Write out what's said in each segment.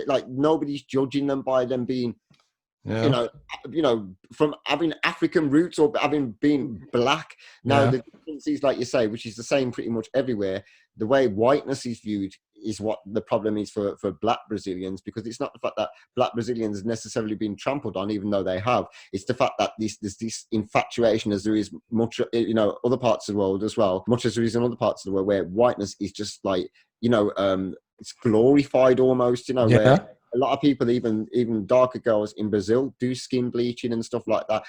like nobody's judging them by them being, you know, from having African roots or having been black. Now the difference is, like you say, which is the same pretty much everywhere. The way whiteness is viewed is what the problem is for black Brazilians, because it's not the fact that black Brazilians necessarily been trampled on, even though they have. It's the fact that there's this infatuation, as there is much, you know, other parts of the world as well, much as there is in other parts of the world, where whiteness is just like, you know, it's glorified almost, you know, where a lot of people, even darker girls in Brazil, do skin bleaching and stuff like that.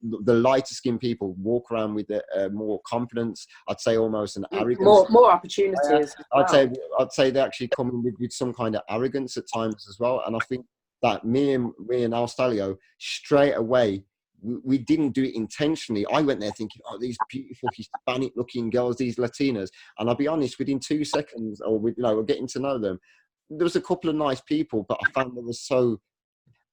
The lighter skinned people walk around with more confidence. I'd say almost an arrogance. More opportunities. I'd say they actually come in with some kind of arrogance at times as well. And I think that me and Alstallio, straight away, we didn't do it intentionally. I went there thinking, oh, these beautiful Hispanic looking girls, these Latinas. And I'll be honest, within 2 seconds, or we're getting to know them, there was a couple of nice people, but I found they were so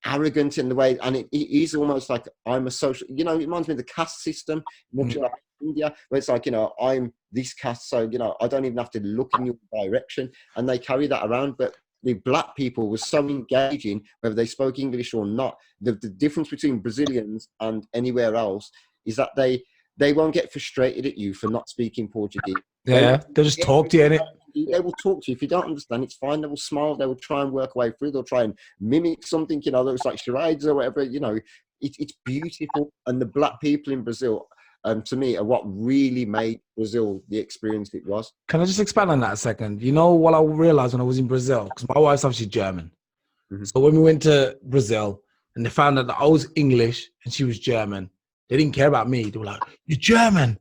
arrogant in the way, and it is almost like I'm a social, you know, it reminds me of the caste system, much like India, where it's like, you know, I'm this caste, so, you know, I don't even have to look in your direction, and they carry that around. But the black people was so engaging, whether they spoke English or not. The difference between Brazilians and anywhere else is that they won't get frustrated at you for not speaking Portuguese. They'll just talk to you, innit? They will talk to you. If you don't understand, it's fine. They will smile. They will try and work away through. They'll try and mimic something, you know, looks like charades or whatever, you know. It's beautiful. And the black people in Brazil, to me, are what really made Brazil the experience it was. Can I just expand on that a second? You know what I realized when I was in Brazil? Because my wife's obviously German. So when we went to Brazil and they found out that I was English and she was German, they didn't care about me. They were like, "You're German.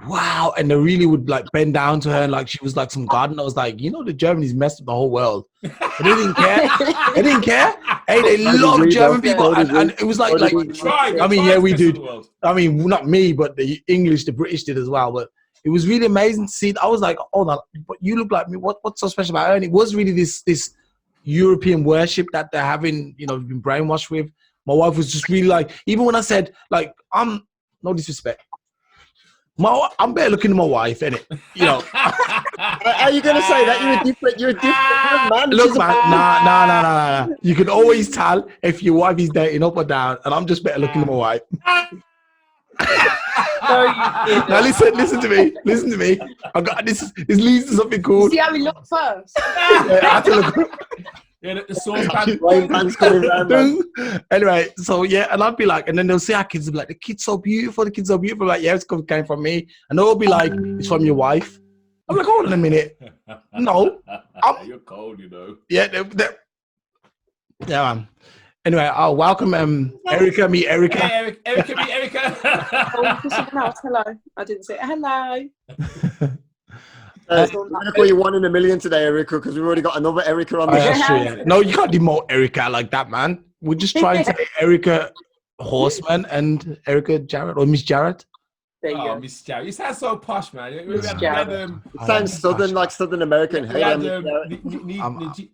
Wow." And they really would like bend down to her and like she was like some god. And I was like, you know, the Germans messed up the whole world. But they didn't care. They didn't care. Hey, they love German people. And it was like I mean, yeah, we did. I mean, not me, but the English, the British did as well. But it was really amazing to see. I was like, oh, no, but you look like me. What's so special about her? And it was really this European worship that they're having, you know, been brainwashed with. My wife was just really like, even when I said, like, no disrespect, I'm better looking than my wife, innit? You know. Are you gonna say that you're a different man? Look, man, nah. You can always tell if your wife is dating up or down, and I'm just better looking than my wife. Now listen to me. I got this leads to something cool. See how we look first. I have to look. Yeah, the saucepan coming around. Anyway, so yeah, and I'd be like, and then they'll see our kids, and be like, the kid's so beautiful. Like, yeah, it's came from me, and they'll be like, it's from your wife. I'm like, hold on a minute. No, you're cold, you know. Yeah, yeah, man. Anyway, I'll welcome Erica. Meet Erica. Hey, Erica, meet Erica. Hello. I didn't say hello. We're going to call you 1 in a million today, Erica, because we've already got another Erica on the show. Yeah. No, you can't demote Erica like that, man. We're just trying to say Erica Horsemen and Erica Jarrett, or Miss Jarrett. There you go. Miss Jarrett. You sound so posh, man. It sounds southern, like Southern American. We had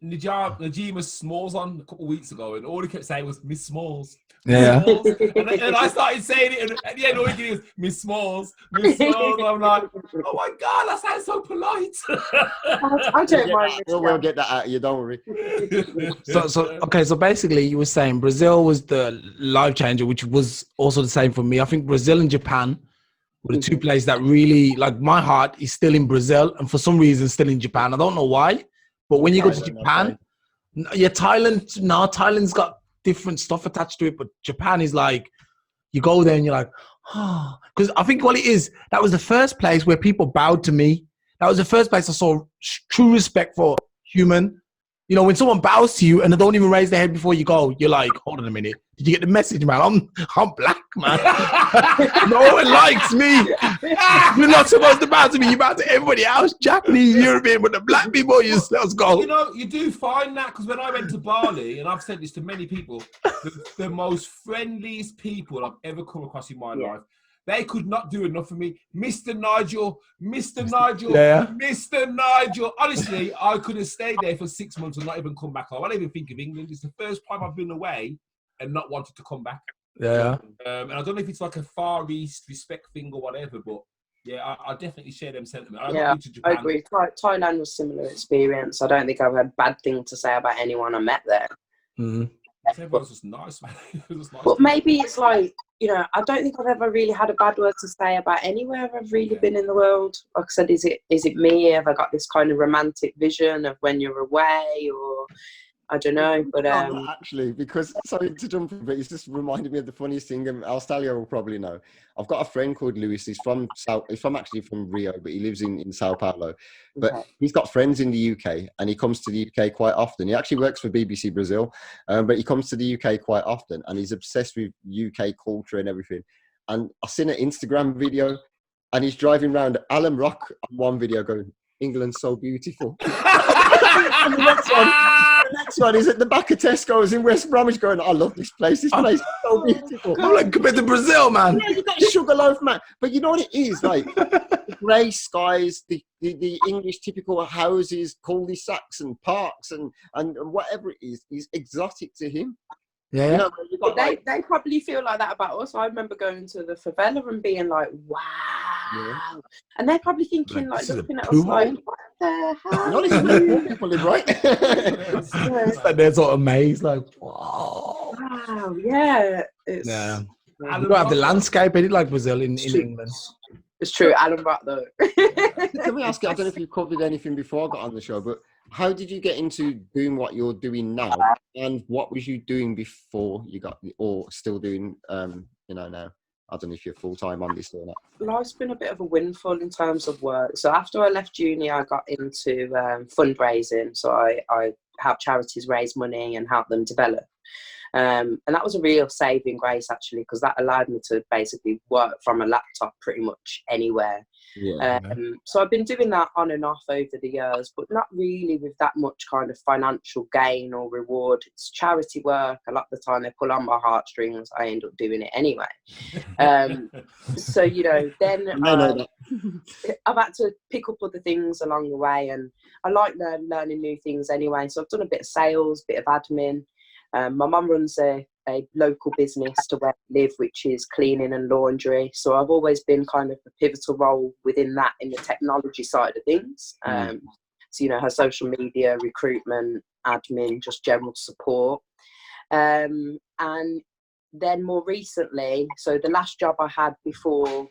Najima Smalls on a couple of weeks ago, and all he kept saying was Miss Smalls. Yeah. Smalls. And I started saying it, and at the end, all he did was Miss Smalls, Miss Smalls. I'm like, oh my God, that sounds so polite. I don't mind. We'll get that out of you, don't worry. So basically, you were saying Brazil was the life changer, which was also the same for me. I think Brazil and Japan were the two places that really, like, my heart is still in Brazil, and for some reason still in Japan. I don't know why, but when you go to Japan, yeah, Thailand's got different stuff attached to it, but Japan is like, you go there and you're like, oh, because I think what it is, that was the first place where people bowed to me. That was the first place I saw true respect for human. You know, when someone bows to you and they don't even raise their head before you go, you're like, hold on a minute. Did you get the message, man? I'm black, man. No one likes me. You're not supposed to bow to me. You bow to everybody else, Japanese, European, but the black people, let's go. You know, you do find that, because when I went to Bali, and I've said this to many people, the most friendliest people I've ever come across in my life, they could not do enough for me. Mr. Nigel. Yeah. Mr. Nigel. Honestly, I could have stayed there for 6 months and not even come back home. I don't even think of England. It's the first time I've been away and not wanted to come back. Yeah. And I don't know if it's like a Far East respect thing or whatever, but Yeah, I definitely share them sentiments. Yeah, been to Japan. I agree. Thailand was a similar experience. I don't think I've had a bad thing to say about anyone I met there. Mm. Everyone's just nice, man. It was nice. But maybe it's like, you know, I don't think I've ever really had a bad word to say about anywhere I've really been in the world. Like I said, is it me? Have I got this kind of romantic vision of when you're away, or I don't know, but No, not actually, because sorry to jump in, but it's just reminded me of the funniest thing. And Alstallio will probably know. I've got a friend called Luis. He's from actually from Rio, but he lives in Sao Paulo. But he's got friends in the UK, and he comes to the UK quite often. He actually works for BBC Brazil, but he comes to the UK quite often, and he's obsessed with UK culture and everything. And I've seen an Instagram video, and he's driving around Alum Rock on one video, going, "England's so beautiful." And the next one is at the back of Tesco's in West Bromwich, going, "I love this place. This place is so beautiful." I'm like, compared to Brazil, man. Yeah, you got Sugarloaf, man. But you know what it is? Like, the grey skies, the English typical houses, cul-de-sacs and parks and whatever it is exotic to him. Yeah. You know, you've got, but they probably feel like that about us. I remember going to the favela and being like, wow. Yeah. And they're probably thinking, Like, like, this is looking a at poo us like, hole? what the hell? not even people live right. It's like they're sort of amazed, like, wow. Wow, yeah. It's, Yeah. yeah. You don't have the landscape, any like Brazil in England. It's true, Alan Rock though. Let me ask you, I don't know if you covered anything before I got on the show, but how did you get into doing what you're doing now? And what was you doing before you got, or still doing, now? I don't know if you're full-time on this or not. Life's been a bit of a windfall in terms of work. So after I left uni, I got into fundraising. So I help charities raise money and help them develop. And that was a real saving grace, actually, because that allowed me to basically work from a laptop pretty much anywhere. Yeah. So I've been doing that on and off over the years, but not really with that much kind of financial gain or reward. It's charity work. A lot of the time they pull on my heartstrings. I end up doing it anyway. So, you know, then I've had to pick up other things along the way, and I like learning new things anyway. So I've done a bit of sales, bit of admin. My mum runs a local business to where I live, which is cleaning and laundry. So I've always been kind of a pivotal role within that in the technology side of things. So, you know, her social media, recruitment, admin, just general support. And then more recently, so the last job I had before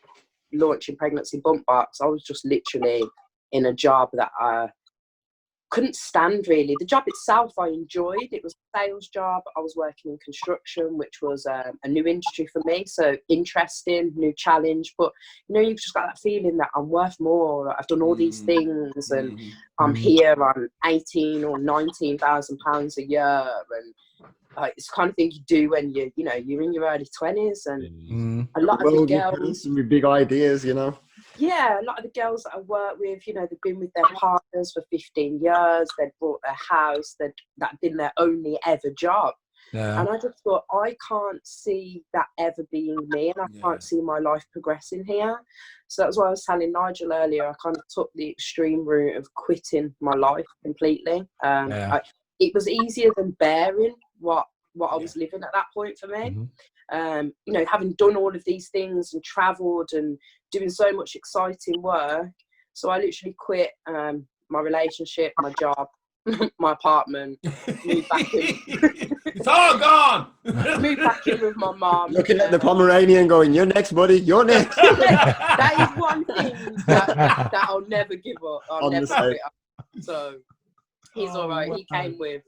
launching Pregnancy Bump Box, I was just literally in a job that I couldn't stand, really. The job itself I enjoyed. It was a sales job. I was working in construction, which was a new industry for me, so interesting, new challenge. But you know, you've just got that feeling that I'm worth more. I've done all these things, and I'm here on 18 or 19,000 pounds a year, and it's the kind of thing you do when you're in your early 20s, and a lot of the girls with big ideas, you know. Yeah, a lot of the girls that I work with, you know, they've been with their partners for 15 years, they've bought their house, that's been their only ever job. Yeah. And I just thought, I can't see that ever being me, and I can't see my life progressing here. So that's why I was telling Nigel earlier, I kind of took the extreme route of quitting my life completely. It was easier than bearing what I was living at that point for me. You know, having done all of these things and travelled and doing so much exciting work. So I literally quit my relationship, my job, my apartment, moved back in. It's all gone! Moved back in with my mum. Looking at the Pomeranian going, "You're next, buddy, you're next." That is one thing that I'll never give up. I'll never give it up. So he's all right. He came with.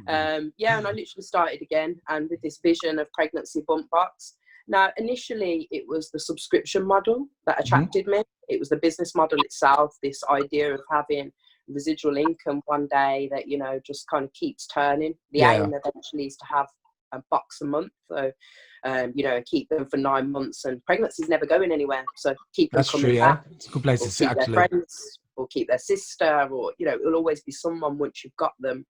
And I literally started again, and with this vision of Pregnancy Bump Box. Now, initially, it was the subscription model that attracted me. It was the business model itself, this idea of having residual income one day that, you know, just kind of keeps turning. The aim eventually is to have a box a month, so you know, keep them for 9 months, and pregnancy's never going anywhere, so keep them coming back. It's a good place to sit, actually. Their friends, or keep their sister, or, you know, it'll always be someone once you've got them.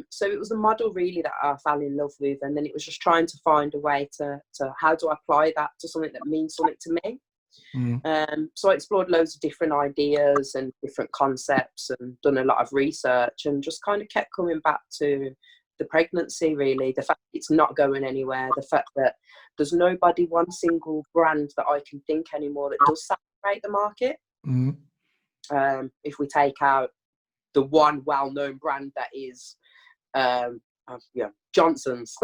So it was a model really that I fell in love with, and then it was just trying to find a way to how do I apply that to something that means something to me. So I explored loads of different ideas and different concepts, and done a lot of research, and just kind of kept coming back to the pregnancy, really. The fact that it's not going anywhere, the fact that there's one single brand that I can think anymore that does saturate the market. Mm-hmm. If we take out the one well-known brand that is Johnson's,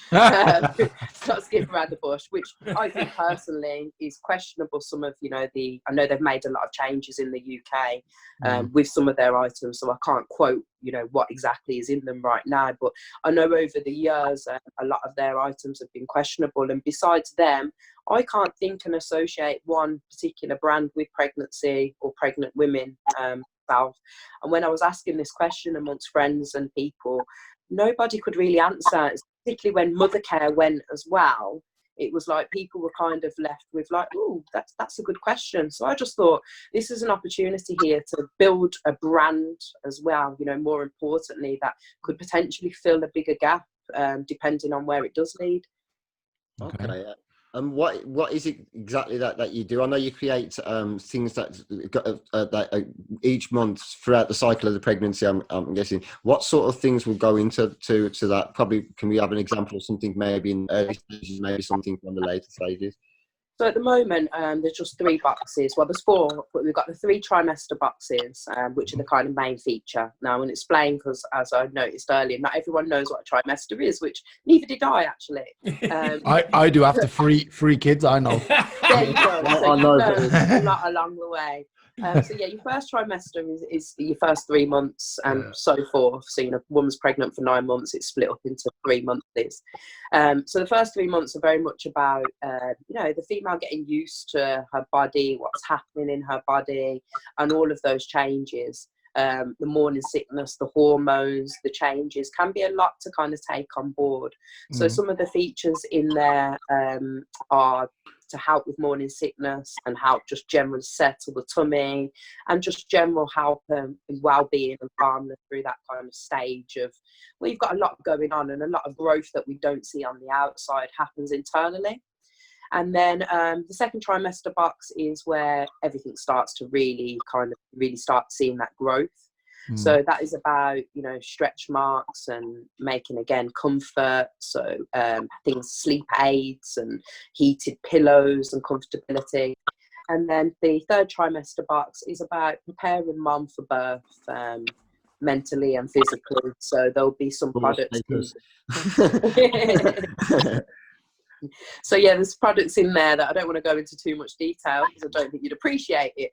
start skipping around the bush, which I think personally is questionable. Some of, I know they've made a lot of changes in the UK with some of their items, so I can't quote, what exactly is in them right now, but I know over the years a lot of their items have been questionable, and besides them, I can't think and associate one particular brand with pregnancy or pregnant women. And when I was asking this question amongst friends and people, nobody could really answer, particularly when mother care went as well. It was like people were kind of left with like, oh, that's a good question. So I just thought this is an opportunity here to build a brand as well, more importantly, that could potentially fill a bigger gap depending on where it does lead. Okay. And what is it exactly that you do? I know you create things that each month throughout the cycle of the pregnancy. I'm guessing. What sort of things will go into that? Probably, can we have an example of something maybe in early stages, maybe something from the later stages? So at the moment, there's just 3 boxes. Well, there's 4, but we've got the 3 trimester boxes, which are the kind of main feature. Now, I'm going to explain because, as I noticed earlier, not everyone knows what a trimester is, which neither did I, actually. I do after 3 kids, I know. There you go. So I know a lot along the way. So yeah, your first trimester is your first 3 months and so forth. So, a woman's pregnant for 9 months, it's split up into 3 months. So the first 3 months are very much about, the female getting used to her body, what's happening in her body, and all of those changes. The morning sickness, the hormones, the changes can be a lot to kind of take on board. So some of the features in there are to help with morning sickness and help just generally settle the tummy and just general help and well-being and calmness through that kind of stage of, well, you've got a lot going on, and a lot of growth that we don't see on the outside happens internally. And then the second trimester box is where everything starts to really start seeing that growth. So that is about, stretch marks and making, again, comfort. So things, sleep aids and heated pillows and comfortability. And then the third trimester box is about preparing mom for birth, mentally and physically. So there'll be some products. So yeah, there's products in there that I don't want to go into too much detail because I don't think you'd appreciate it.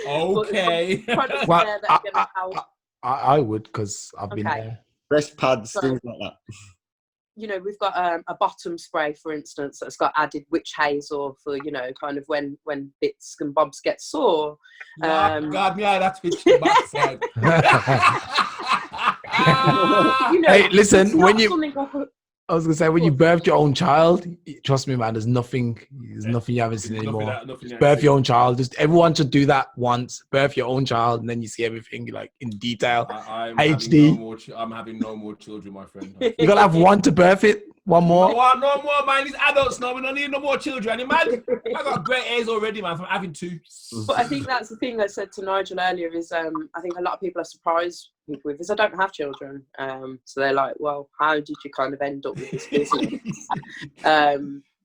Okay. Well, I would, because I've been there. Breast pads, things like that. We've got a bottom spray, for instance, that's got added witch hazel for, kind of when bits and bobs get sore. God, yeah, that's been too much said. Hey, listen, I was gonna say, when you birthed your own child, trust me, man, there's nothing you haven't seen anymore. Birth your own child. Just everyone should do that once. Birth your own child, and then you see everything like in detail. I'm HD. I'm having no more children, my friend. You gotta have one to birth it. One more. No more, man. These adults now. We don't need no more children. You mad? I got great hairs already, man, from having 2. But I think that's the thing I said to Nigel earlier is I think a lot of people are surprised with this. I don't have children. So they're like, well, how did you kind of end up with this business?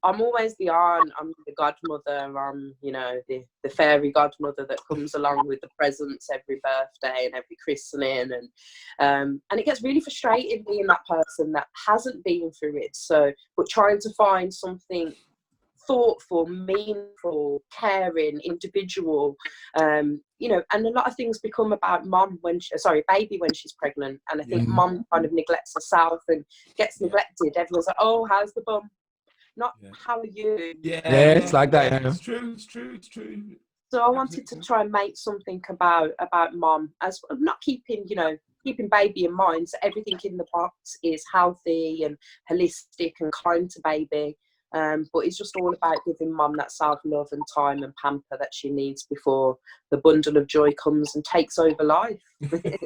I'm always the aunt, I'm the godmother, I'm, the fairy godmother that comes along with the presents every birthday and every christening. And it gets really frustrating being that person that hasn't been through it. So, but trying to find something thoughtful, meaningful, caring, individual, and a lot of things become about baby when she's pregnant. And I think mom kind of neglects herself and gets neglected. Everyone's like, oh, how's the bum? Not how are you? Yeah, it's like that. Yeah. It's true. So I wanted to try and make something about mom, as not keeping baby in mind. So everything in the box is healthy and holistic and kind to baby. But it's just all about giving mum that self-love and time and pamper that she needs before the bundle of joy comes and takes over life. Okay.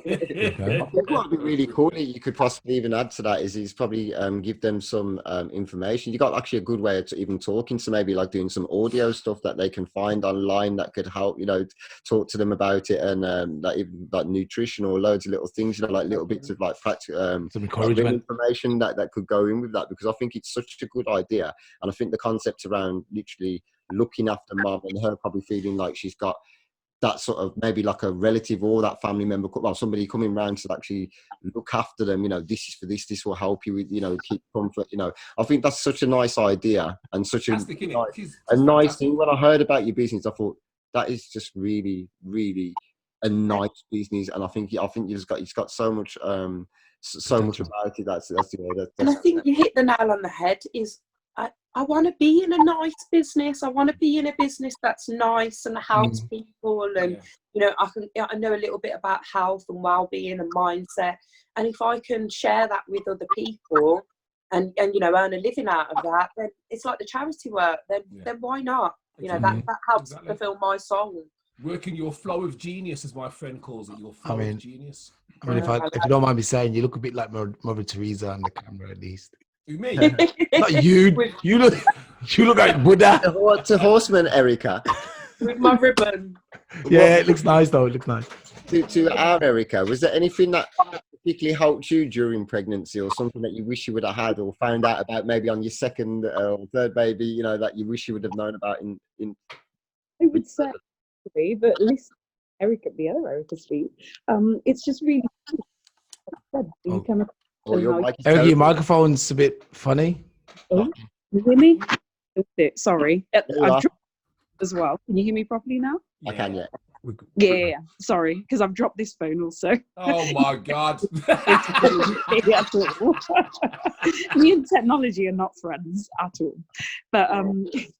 I think what would be really cool that you could possibly even add to that is probably give them some information. You got actually a good way of even talking, so maybe like doing some audio stuff that they can find online that could help, talk to them about it, and even like nutrition or loads of little things, like little bits of like practical some encouragement information that could go in with that, because I think it's such a good idea. And I think the concept around literally looking after mum, and her probably feeling like she's got that sort of maybe like a relative or that family member, well, somebody coming round to actually look after them. You know, this is for this will help you with, you know, keep comfort. You know, I think that's such a nice idea and such a nice thing. When I heard about your business, I thought that is just really, really a nice business, and I think it's got so much much about it. That's and I think you hit the nail on the head. I want to be in a nice business. I want to be in a business that's nice and helps people. And, you know, I know a little bit about health and well-being and mindset. And if I can share that with other people and you know, earn a living out of that, then it's like the charity work. Then why not? You know, that helps fulfill my soul. Working your flow of genius, as my friend calls it, your flow of genius. I mean, if you don't mind me saying, you look a bit like Mother Teresa on the camera, at least. Who, me? Not you. You look like Buddha. To Horsemen, Erica. With my ribbon. Yeah, it looks nice though. It looks nice. To our Erica, was there anything that particularly helped you during pregnancy, or something that you wish you would have had or found out about maybe on your second or third baby, you know, that you wish you would have known about in I would say, but listen, Erica, the other Erica speak. It's just really Erica, your microphone's a bit funny. Oh, you hear me? Sorry, I've dropped as well. Can you hear me properly now? I can, yeah. Yeah. Sorry, because I've dropped this phone also. Oh my God. Me and technology are not friends at all. But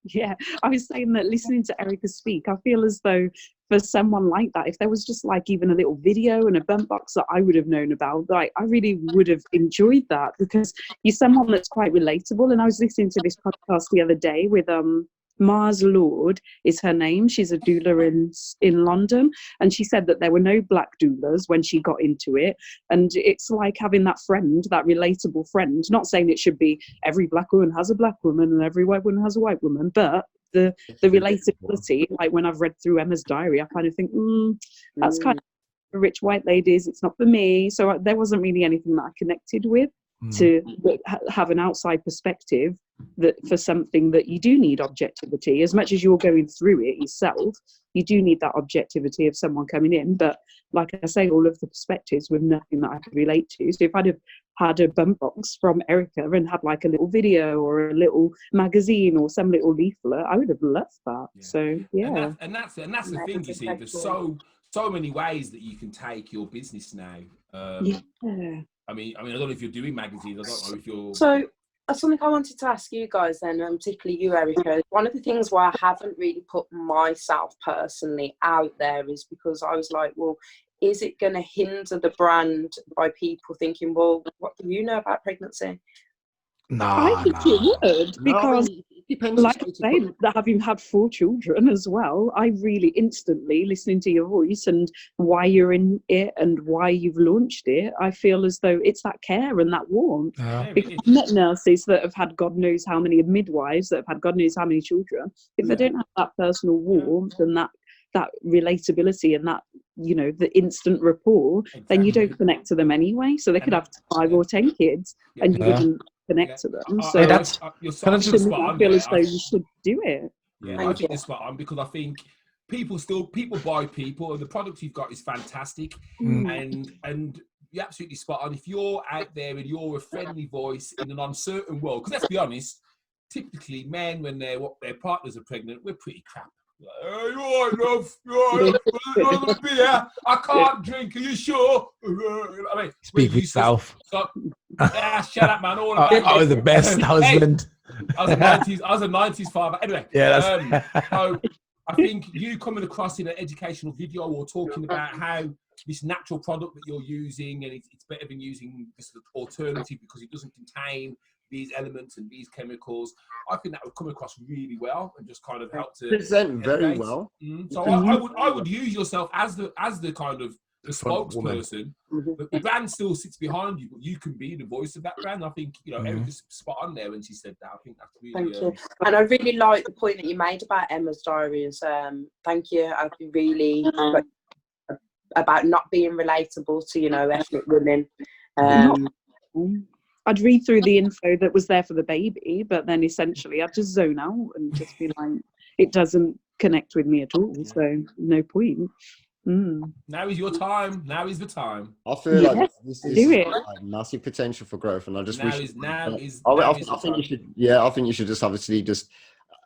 yeah, I was saying that listening to Erica speak, I feel as though for someone like that, if there was just like even a little video and a bump box that I would have known about, like I really would have enjoyed that, because you're someone that's quite relatable. And I was listening to this podcast the other day with Mars Lord is her name. She's a doula in London, and she said that there were no black doulas when she got into it, and it's like having that friend, that relatable friend. Not saying it should be every black woman has a black woman and every white woman has a white woman, but the relatability, like when I've read through Emma's diary, I kind of think that's kind of for rich white ladies, it's not for me. So there wasn't really anything that I connected with to have an outside perspective that for something that you do need objectivity. As much as you're going through it yourself, you do need that objectivity of someone coming in. But like I say, all of the perspectives with nothing that I could relate to. So if I'd have had a bump box from Erica and had like a little video or a little magazine or some little leaflet, I would have loved that. So yeah, and that's the thing. You see, there's so many ways that you can take your business now. I mean, I don't know if you're doing magazines. I don't know if you're. So something I wanted to ask you guys then, and particularly you, Erica. One of the things why I haven't really put myself personally out there is because I was like, well, is it going to hinder the brand by people thinking, well, what do you know about pregnancy? I think it would, because like I say, that having had 4 children as well, I really instantly, listening to your voice and why you're in it and why you've launched it, I feel as though it's that care and that warmth. Because I've met nurses that have had God knows how many, midwives that have had God knows how many children. If they don't have that personal warmth and that relatability and that, you know, the instant rapport, then you don't connect to them anyway. So they could have 5 or 10 kids and you wouldn't connect to them. So I feel as though you should do it. Yeah, I think you're spot on, because I think people buy people, and the product you've got is fantastic. And you're absolutely spot on. If you're out there and you're a friendly voice in an uncertain world, because let's be honest, typically men, when their partners are pregnant, we're pretty crap. Like, you all right, love? You all right? Beer? I can't drink. Are you sure? I mean, speak for yourself. Shut up, man. I was the best husband. I was a 90s father. Anyway, so I think you coming across in an educational video or talking about how this natural product that you're using, and it's better than using this alternative because it doesn't contain these elements and these chemicals, I think that would come across really well and just kind of help to present very well. So I would use yourself as the kind of the spokesperson. The brand still sits behind you, but you can be the voice of that brand. I think, you know, Erica's spot on there when she said that. I think that's really. Thank you. And I really like the point that you made about Emma's diaries. Thank you. I've been really about not being relatable to, you know, ethnic women. I'd read through the info that was there for the baby, but then essentially I'd just zone out and just be like, it doesn't connect with me at all. So no point. Now is your time. Now is the time. I feel like this do it. like massive potential for growth, and I just Now wish. is the I think you time. should. Yeah, I think you should just obviously just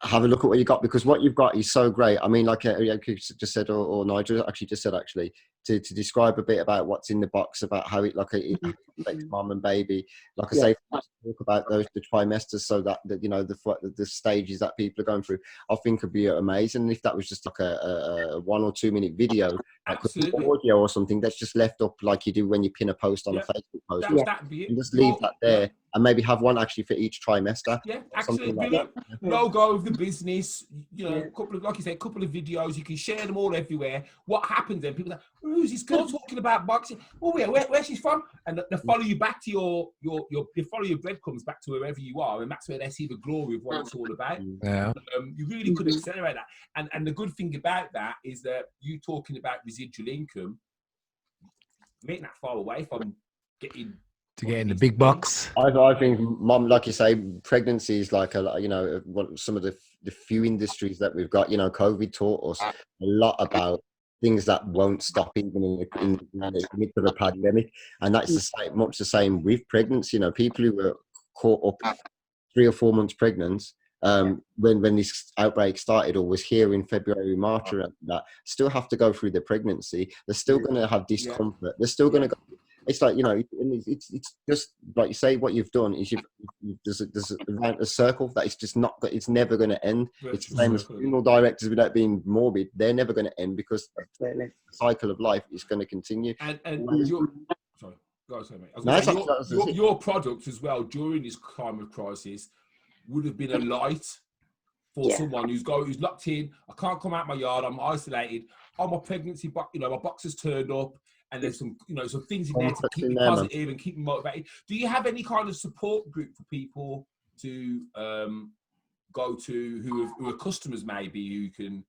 have a look at what you got, because what you've got is so great. I mean, like Erica just said, or Nigel actually just said, actually, to describe a bit about what's in the box, about how it affects mum and baby. Like I say, talk about the trimesters, so that you know the stages that people are going through. I think would be amazing if that was just like a 1 or 2 minute video, Absolutely. audio or something that's just left up like you do when you pin a post on a Facebook post. That'd be it. And just leave that there, and maybe have one actually for each trimester. Yeah, actually, like brilliant. Logo of the business, you know, like you said, a couple of videos. You can share them all everywhere. What happens then? People say, "Who's this girl talking about boxing? Oh, yeah, where she's from?" And they follow you back to they follow your breadcrumbs back to wherever you are, and that's where they see the glory of what it's all about. Yeah. You really could accelerate that. And the good thing about that is that you talking about residual income, you ain't that far away from getting the big bucks. I think, Mum, like you say, pregnancy is like some of the few industries that we've got. You know, COVID taught us a lot about things that won't stop even in the midst of a pandemic, and that's much the same with pregnancy. You know, people who were caught up 3 or 4 months pregnant when this outbreak started, or was here in February, March, or that, still have to go through the pregnancy. They're still going to have discomfort. They're still going to go. It's like, you know, it's just like you say, what you've done is there's a circle that it's just not, it's never going to end. It's the same as funeral directors, without being morbid, they're never going to end, because the cycle of life is going to continue. And your, sorry, go ahead, mate. Your product as well during this time of crisis would have been a light for someone who's locked in. I can't come out my yard. I'm isolated. Oh, my pregnancy, you know, my box has turned up. And there's some things in there to keep me positive and keep me motivated. Do you have any kind of support group for people to go to who are customers, maybe, who can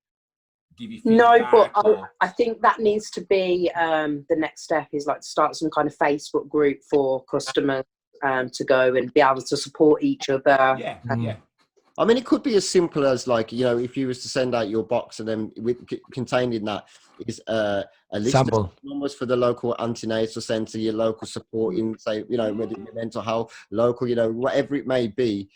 give you feedback? No, but I think that needs to be the next step, is like to start some kind of Facebook group for customers to go and be able to support each other. Yeah. I mean, it could be as simple as, like, you know, if you was to send out your box, and then contained in that is a list sample of numbers for the local antenatal centre, your local support in, say, you know, mental health, local, you know, whatever it may be.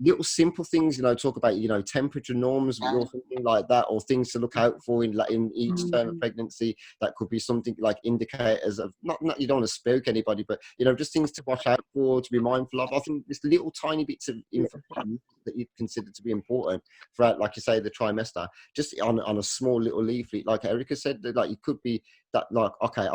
Little simple things, you know, talk about, you know, temperature norms or something like that, or things to look out for in each term of pregnancy. That could be something like indicators of not you don't want to spook anybody, but, you know, just things to watch out for, to be mindful of. I think just little tiny bits of information that you'd consider to be important throughout, like you say, the trimester, just on a small little leaflet, like Erica said, that, like, it could be that, like, okay,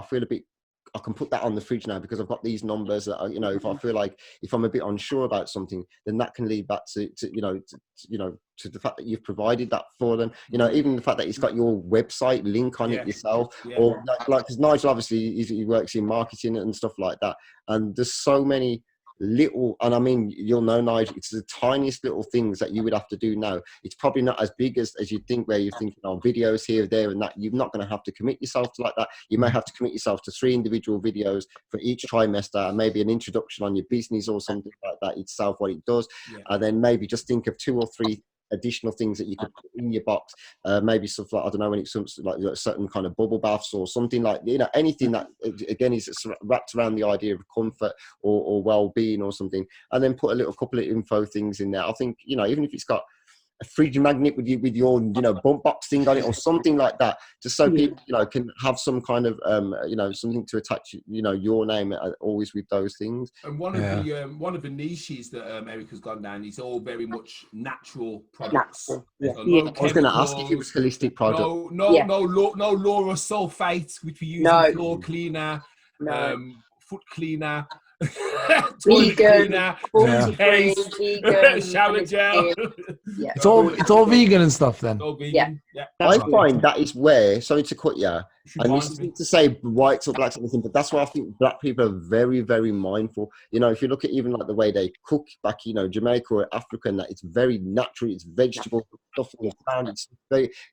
I can put that on the fridge now because I've got these numbers that are, you know, if I feel like, if I'm a bit unsure about something, then that can lead back to the fact that you've provided that for them. You know, even the fact that it's got your website link on it yourself, or like, because Nigel obviously he works in marketing and stuff like that, and there's so many little, and I mean, you'll know, Nigel, it's the tiniest little things that you would have to do now. It's probably not as big as you think, where you're thinking, oh, videos here, there, and that. You're not going to have to commit yourself to like that. You may have to commit yourself to 3 individual videos for each trimester, and maybe an introduction on your business or something like that itself, what it does, and then maybe just think of 2 or 3 additional things that you could put in your box, maybe stuff like, I don't know, when it's like a certain kind of bubble baths or something, like, you know, anything that again is wrapped around the idea of comfort or well-being or something, and then put a couple of info things in there. I think, you know, even if it's got a fridge magnet with your, you know, bump box thing on it or something like that, just so people, you know, can have some kind of you know, something to attach, you know, your name always with those things. And one of the niches that Erica's gone down is all very much natural products. So I was going to ask if it was holistic product. No Laura sulfate, which we use in floor cleaner, foot cleaner, toilet cleaner, shower gel. It's all vegan and stuff then. All vegan. I find that is where, sorry to cut you, and it's to say whites or blacks or anything, but that's why I think black people are very, very mindful. You know, if you look at even like the way they cook back, you know, Jamaica or Africa, and that, it's very natural. It's vegetable stuff in the pan.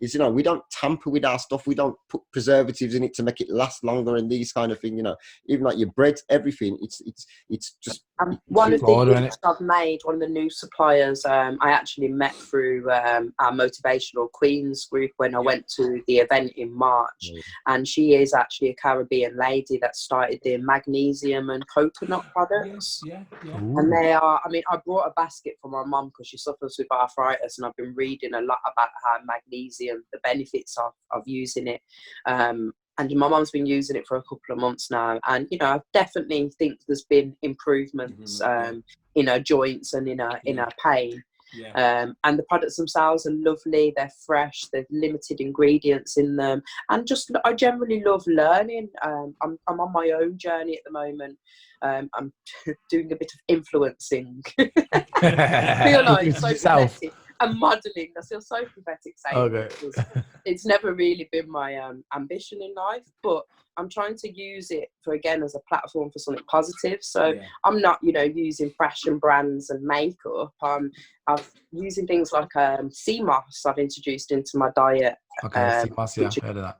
It's you know, we don't tamper with our stuff. We don't put preservatives in it to make it last longer and these kind of things. You know, even like your bread, everything. It's just one of the I've made, one of the new suppliers I actually met met through our Motivational Queens group when I went to the event in March. And she is actually a Caribbean lady that started the magnesium and coconut products. And they are, I mean, I brought a basket for my mum because she suffers with arthritis, and I've been reading a lot about how magnesium, the benefits of using it. And my mum's been using it for a couple of months now. And, you know, I definitely think there's been improvements in her joints and in her pain. And the products themselves are lovely. They're fresh. There's limited ingredients in them. And just, I generally love learning. I'm on my own journey at the moment. I'm doing a bit of influencing. I feel like so pathetic. And modelling. I feel so pathetic saying it because it's never really been my ambition in life, but I'm trying to use it for, again, as a platform for something positive. So I'm not, you know, using fashion brands and makeup. I'm using things like sea moss I've introduced into my diet. Sea moss, heard of that.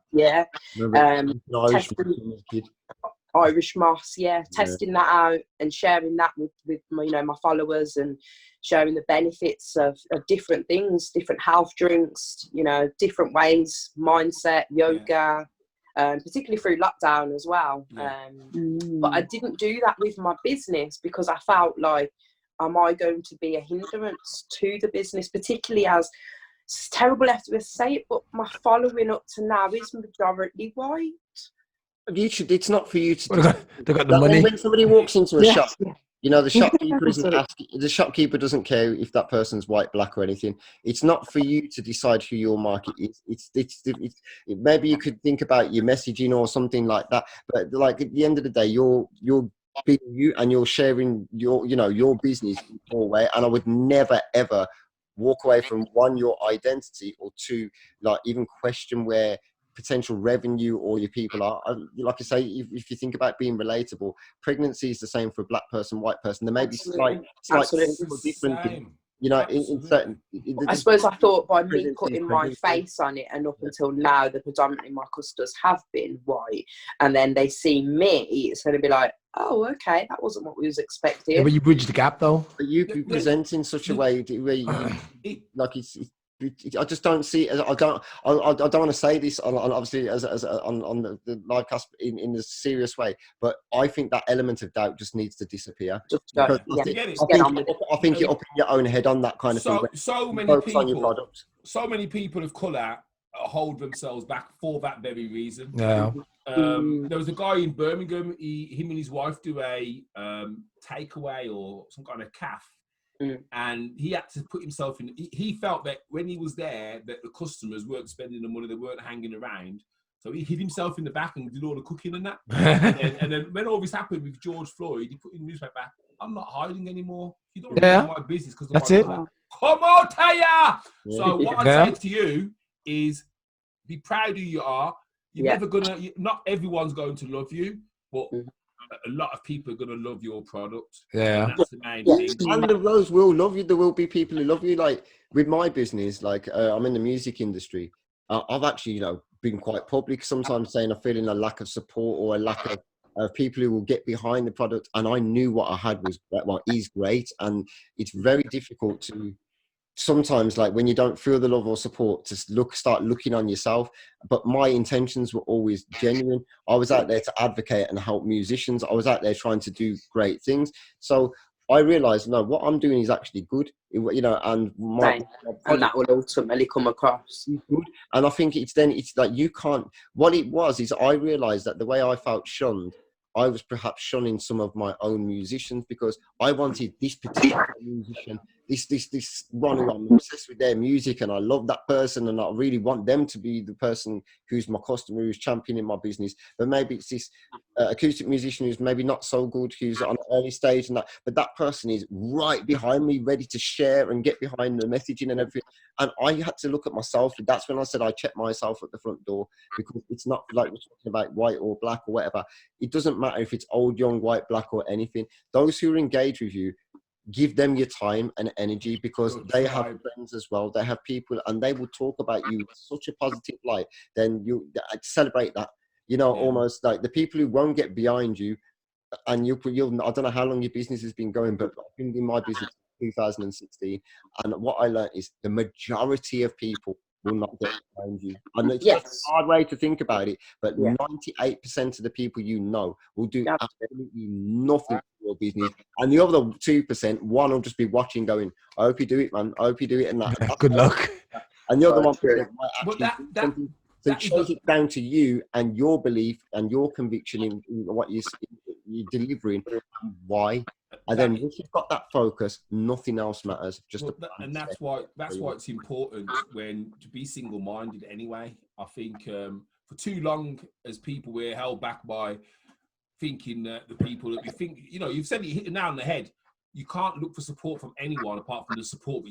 Irish moss, testing that out and sharing that with my, you know, my followers, and sharing the benefits of different things, different health drinks, you know, different ways, mindset, yoga, particularly through lockdown as well. But I didn't do that with my business because I felt like, am I going to be a hindrance to the business, particularly as, it's terrible to say it, but my following up to now is majority white. It's not for you to. They got the money. When somebody walks into a shop, you know, the shopkeeper isn't asking. The shopkeeper doesn't care if that person's white, black, or anything. It's not for you to decide who your market is. It's maybe you could think about your messaging or something like that. But like at the end of the day, you're being you, and you're sharing your business in your way. And I would never ever walk away from, one, your identity, or two, like even question where potential revenue or your people are. Like I say, if you think about being relatable, pregnancy is the same for a black person, white person. There may be slight different, you know, in certain. I suppose I thought by me putting my face on it, and up until now, predominantly my customers have been white, and then they see me, it's going to be like, oh, okay, that wasn't what we was expecting. But you bridge the gap, though. But you present in such a way where you, like it's I just don't see. I don't want to say this on obviously as on the live cast in a serious way, but I think that element of doubt just needs to disappear. I think you're up in your own head on that kind of thing. So many people of colour hold themselves back for that very reason. Yeah. There was a guy in Birmingham. Him and his wife do a takeaway or some kind of cafe. And he had to put himself in. He felt that when he was there, that the customers weren't spending the money, they weren't hanging around. So he hid himself in the back and did all the cooking and that. and then when all this happened with George Floyd, he put in the newspaper, I'm not hiding anymore. You don't know my business because that's it. Come on, Taya. So what I'd say to you is, be proud of who you are. You're never gonna. Not everyone's going to love you, but a lot of people are going to love your product. Yeah. And that's the main thing. And the Rose will love you. There will be people who love you. Like with my business, like I'm in the music industry. I've actually, you know, been quite public sometimes saying I'm feeling a lack of support or a lack of people who will get behind the product. And I knew what I had is great. And it's very difficult to sometimes, like when you don't feel the love or support, to start looking on yourself. But my intentions were always genuine. I was out there to advocate and help musicians. I was out there trying to do great things. So I realized, no, what I'm doing is actually good, you know, and and that will ultimately come across good. And I think it's like you can't. What it was is I realized that the way I felt shunned, I was perhaps shunning some of my own musicians because I wanted this particular musician, this one who I'm obsessed with their music and I love that person and I really want them to be the person who's my customer, who's championing my business. But maybe it's this acoustic musician who's maybe not so good, who's on an early stage and that, but that person is right behind me, ready to share and get behind the messaging and everything. And I had to look at myself. That's when I said I checked myself at the front door, because it's not like we're talking about white or black or whatever. It doesn't matter if it's old, young, white, black or anything. Those who are engaged with you, give them your time and energy, because they have friends as well. They have people and they will talk about you in such a positive light. Then you celebrate that, you know, almost like the people who won't get behind you. And you'll I don't know how long your business has been going, but I've been in my business 2016. And what I learned is the majority of people will not get behind you. And it's Yes. just a hard way to think about it, but Yeah. 98% of the people you know will do That's it. absolutely nothing for your business. And the other 2%, one will just be watching going, I hope you do it, man. I hope you do it. And that. Good luck. And the other That's true. 1% might But actually do that something. So that is change the- it down to you and your belief and your conviction in what you're delivering and why. And then once you've got that focus, nothing else matters. Just Well, and that's why it's important when to be single-minded. Anyway, I think for too long as people we're held back by thinking that the people that we think, you know, you've said it, hit the nail on the head. You can't look for support from anyone apart from the support that